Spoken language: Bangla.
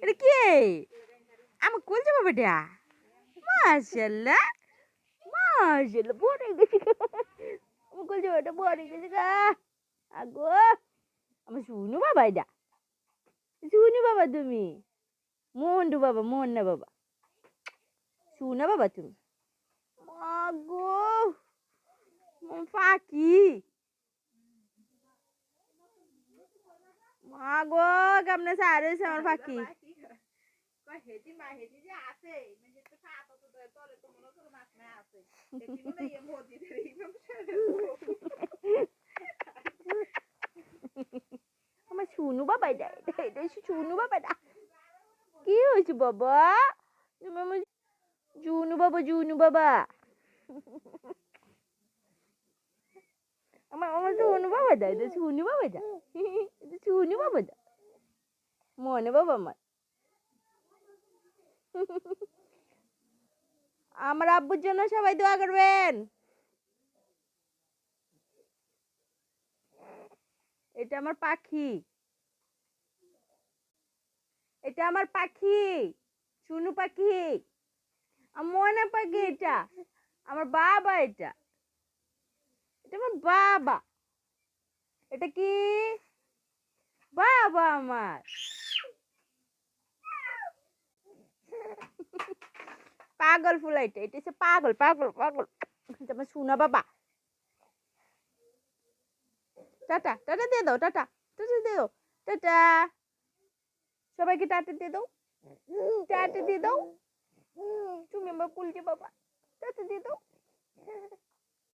এটা কে? আমার কলজা বাবাটা। মাশাআল্লাহ, মাশাআল্লাহ, বড় হয়ে গেছে গা। আমার কলজা বাবাটা বড় হয়ে গেছে গা। আগো, আমার শুনু বাবা এটা। শুনু বাবা তুমি। মন্ডু বাবা, মন্না বাবা। শুনা বাবা তুমি। আগো, পাখি। আগো, কেমনে সারে আমার পাখি। আমার শুনু বাবা এটা, এটা শুনু বাবা এটা। কি হয়েছে বাবা? তুমি আমার জুনু বাবা, জুনু বাবা। আমার শুনু বাবা দা, এটা শুনু বাবা দা। এটা শুনু বাবা দা। মনে বাবা আমার। আমার আব্বুর জন্য সবাই দোয়া করবেন। এটা আমার পাখি। এটা আমার পাখি। শুনু পাখি। আমার মনে পাখি এটা। আমার বাবা এটা। এটা আমার বাবা। এটা কি? বাবা আমার। পাগল ফুলাইটা, এটা হচ্ছে পাগল, পাগল, পাগল। এটা আমার সোনা বাবা। টাটা, টাটা দিয়ে দাও, টাটা, টাটা দিয়ে দাও, টাটা। সবাইকে টাটা দিয়ে দাও, টাটা দিয়ে দাও। তুমি আমার কুলকে বাবা, টাটা দিয়ে দাও।